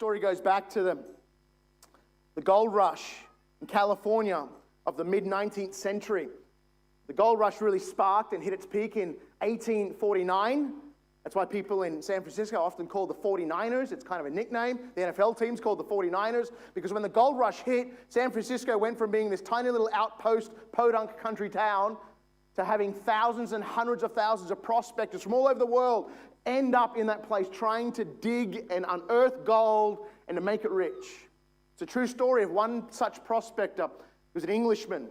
story goes back to the gold rush in California of the mid-19th century. The gold rush really sparked and hit its peak in 1849. That's why people in San Francisco are often called the 49ers. It's kind of a nickname. The NFL team's called the 49ers because when the gold rush hit, San Francisco went from being this tiny little outpost, podunk country town to having thousands and hundreds of thousands of prospectors from all over the world end up in that place trying to dig and unearth gold and to make it rich. It's a true story of one such prospector. He was an Englishman.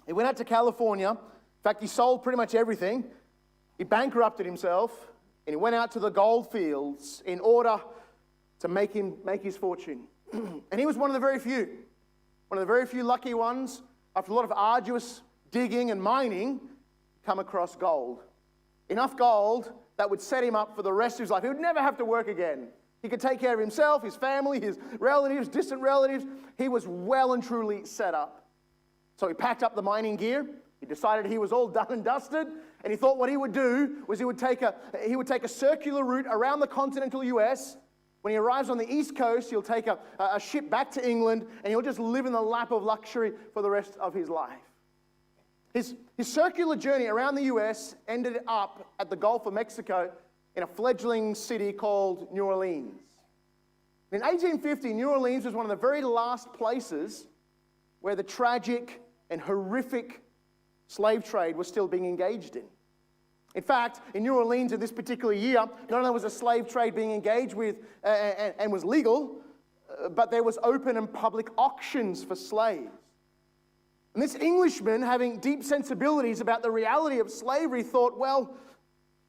He went out to California. In fact, he sold pretty much everything. He bankrupted himself, and he went out to the gold fields in order to make his fortune. And he was one of the very few lucky ones, after a lot of arduous digging and mining, come across gold. Enough gold that would set him up for the rest of his life. He would never have to work again. He could take care of himself, his family, his relatives, distant relatives. He was well and truly set up. So he packed up the mining gear. He decided he was all done and dusted, and he thought what he would do was he would take a circular route around the continental US. When he arrives on the East Coast, he'll take a ship back to England, and he'll just live in the lap of luxury for the rest of his life. His circular journey around the US ended up at the Gulf of Mexico in a fledgling city called New Orleans. In 1850, New Orleans was one of the very last places where the tragic and horrific slave trade was still being engaged in. In fact, in New Orleans in this particular year, not only was a slave trade being engaged with and was legal, but there was open and public auctions for slaves. And this Englishman, having deep sensibilities about the reality of slavery, thought, well,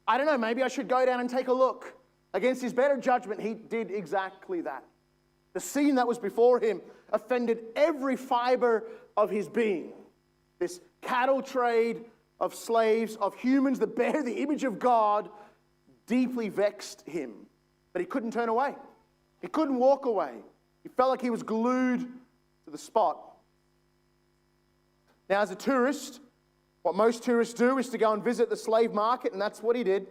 I don't know, maybe I should go down and take a look. Against his better judgment, he did exactly that. The scene that was before him offended every fiber of his being. This cattle trade of slaves, of humans that bear the image of God, deeply vexed him. But he couldn't turn away. He couldn't walk away. He felt like he was glued to the spot. Now, as a tourist, what most tourists do is to go and visit the slave market, and that's what he did.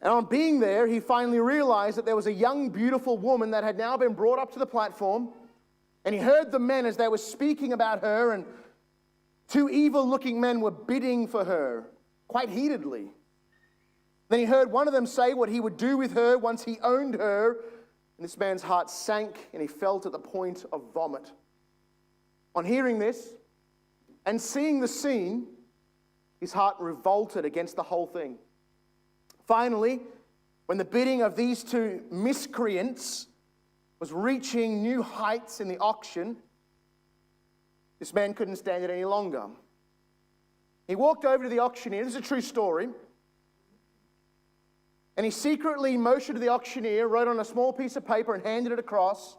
And on being there, he finally realized that there was a young, beautiful woman that had now been brought up to the platform, and he heard the men as they were speaking about her, and two evil-looking men were bidding for her, quite heatedly. Then he heard one of them say what he would do with her once he owned her, and this man's heart sank, and he fell to the point of vomit. On hearing this, and seeing the scene, his heart revolted against the whole thing. Finally, when the bidding of these two miscreants was reaching new heights in the auction, this man couldn't stand it any longer. He walked over to the auctioneer. This is a true story. And he secretly motioned to the auctioneer, wrote on a small piece of paper and handed it across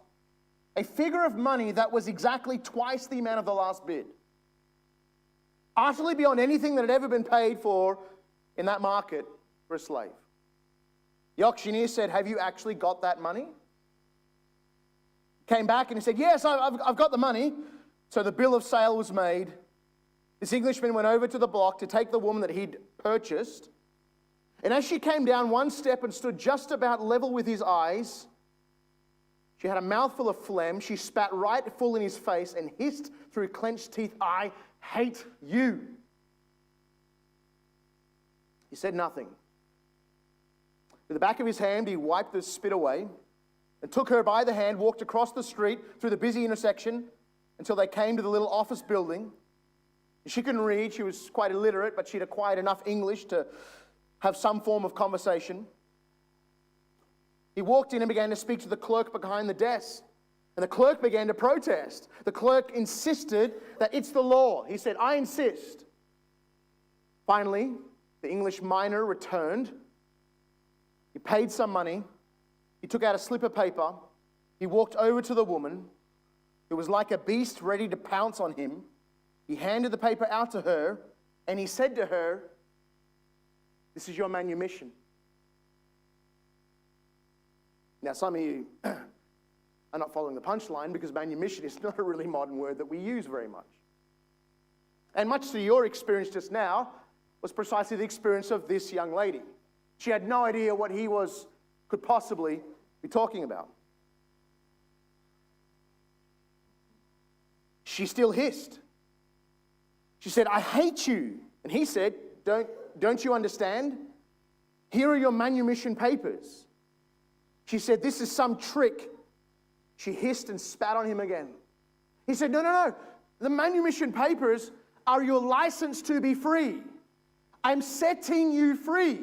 a figure of money that was exactly twice the amount of the last bid. Utterly beyond anything that had ever been paid for in that market for a slave. The auctioneer said, "Have you actually got that money?" Came back and he said, "Yes, I've got the money." So the bill of sale was made. This Englishman went over to the block to take the woman that he'd purchased. And as she came down one step and stood just about level with his eyes, she had a mouthful of phlegm. She spat right full in his face and hissed through clenched teeth, "I hate you." He said nothing. With the back of his hand, he wiped the spit away and took her by the hand, walked across the street through the busy intersection until they came to the little office building. She couldn't read. She was quite illiterate, but she'd acquired enough English to have some form of conversation. He walked in and began to speak to the clerk behind the desk. And the clerk began to protest. The clerk insisted that it's the law. He said, "I insist." Finally, the English miner returned. He paid some money. He took out a slip of paper. He walked over to the woman, who was like a beast ready to pounce on him. He handed the paper out to her, and he said to her, "This is your manumission." Now, some of you are not following the punchline because manumission is not a really modern word that we use very much. And much to your experience just now was precisely the experience of this young lady. She had no idea what he could possibly you talking about? She still hissed. She said, I hate you. And he said, don't you understand? Here are your manumission papers. She said, this is some trick. She hissed and spat on him again. He said, no. The manumission papers are your license to be free. I'm setting you free.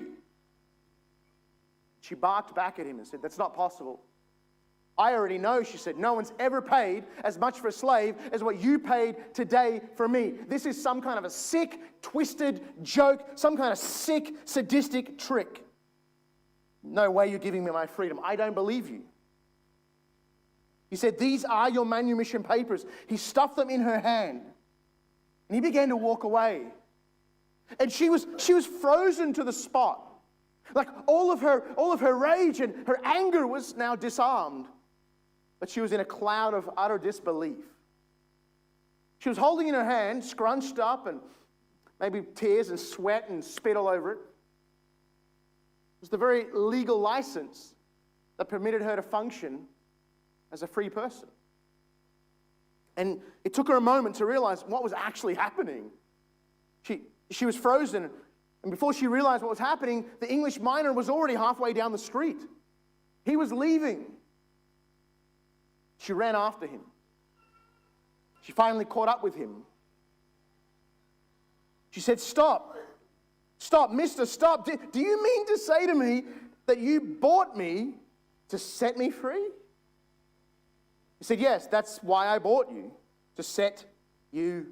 She barked back at him and said, that's not possible. I already know, she said, no one's ever paid as much for a slave as what you paid today for me. This is some kind of a sick, twisted joke, some kind of sick, sadistic trick. No way you're giving me my freedom. I don't believe you. He said, these are your manumission papers. He stuffed them in her hand and he began to walk away. And she was frozen to the spot. Like all of her rage and her anger was now disarmed. But she was in a cloud of utter disbelief. She was holding in her hand, scrunched up, and maybe tears and sweat and spit all over it. It was the very legal license that permitted her to function as a free person. And it took her a moment to realize what was actually happening. She was frozen, and before she realized what was happening, the English miner was already halfway down the street. He was leaving. She ran after him. She finally caught up with him. She said, stop, mister, stop. Do you mean to say to me that you bought me to set me free? He said, yes, that's why I bought you, to set you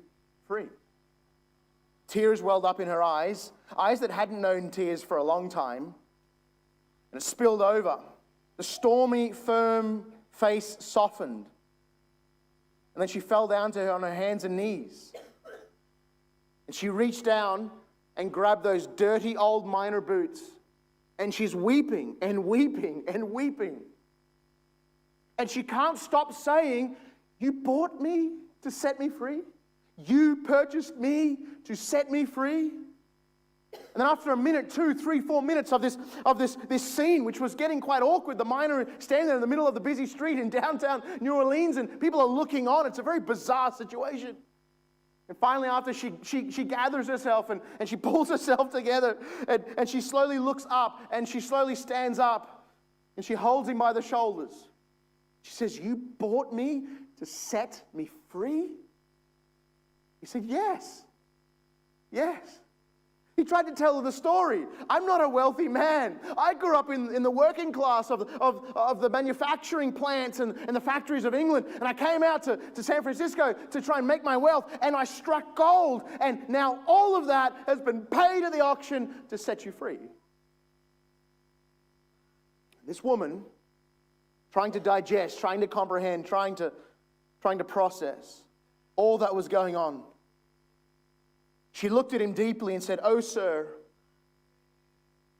free. Tears welled up in her eyes that hadn't known tears for a long time, and it spilled over. The stormy, firm face softened, and then she fell down to her on her hands and knees. And she reached down and grabbed those dirty old miner boots, and she's weeping and weeping and weeping. And she can't stop saying, you bought me to set me free? You purchased me to set me free? And then after a minute, 2, 3, 4 minutes of this scene, which was getting quite awkward, the miner standing there in the middle of the busy street in downtown New Orleans, and people are looking on. It's a very bizarre situation. And finally, after she gathers herself and she pulls herself together, and she slowly looks up, and she slowly stands up, and she holds him by the shoulders. She says, you bought me to set me free? He said, yes. Yes. He tried to tell her the story. I'm not a wealthy man. I grew up in the working class of the manufacturing plants and the factories of England. And I came out to San Francisco to try and make my wealth. And I struck gold. And now all of that has been paid at the auction to set you free. This woman, trying to digest, trying to comprehend, trying to process all that was going on, she looked at him deeply and said, oh, sir,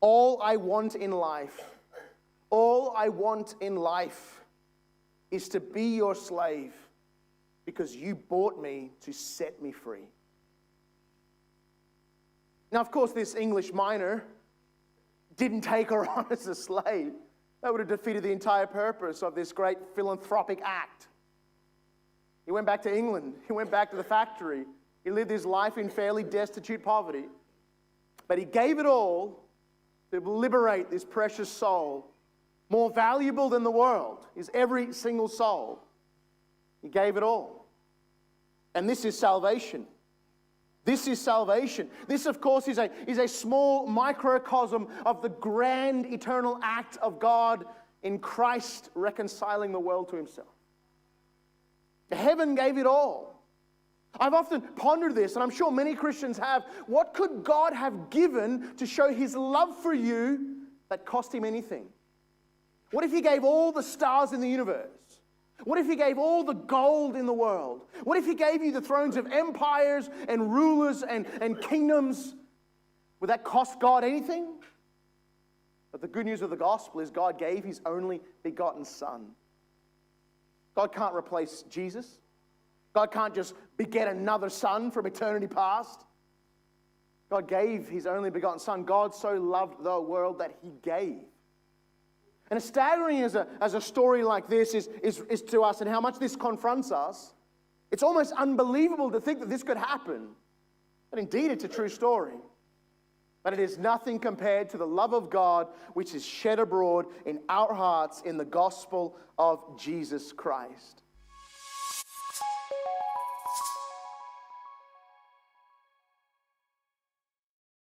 all I want in life is to be your slave because you bought me to set me free. Now, of course, this English miner didn't take her on as a slave. That would have defeated the entire purpose of this great philanthropic act. He went back to England. He went back to the factory. He lived his life in fairly destitute poverty. But he gave it all to liberate this precious soul. More valuable than the world is every single soul. He gave it all. And this is salvation. This is salvation. This, of course, is a small microcosm of the grand eternal act of God in Christ reconciling the world to himself. Heaven gave it all. I've often pondered this, and I'm sure many Christians have. What could God have given to show his love for you that cost him anything? What if he gave all the stars in the universe? What if he gave all the gold in the world? What if he gave you the thrones of empires and rulers and kingdoms? Would that cost God anything? But the good news of the gospel is God gave his only begotten Son. God can't replace Jesus. God can't just beget another son from eternity past. God gave his only begotten Son. God so loved the world that he gave. And as staggering as a story like this is to us and how much this confronts us, it's almost unbelievable to think that this could happen. But indeed, it's a true story. But it is nothing compared to the love of God which is shed abroad in our hearts in the gospel of Jesus Christ.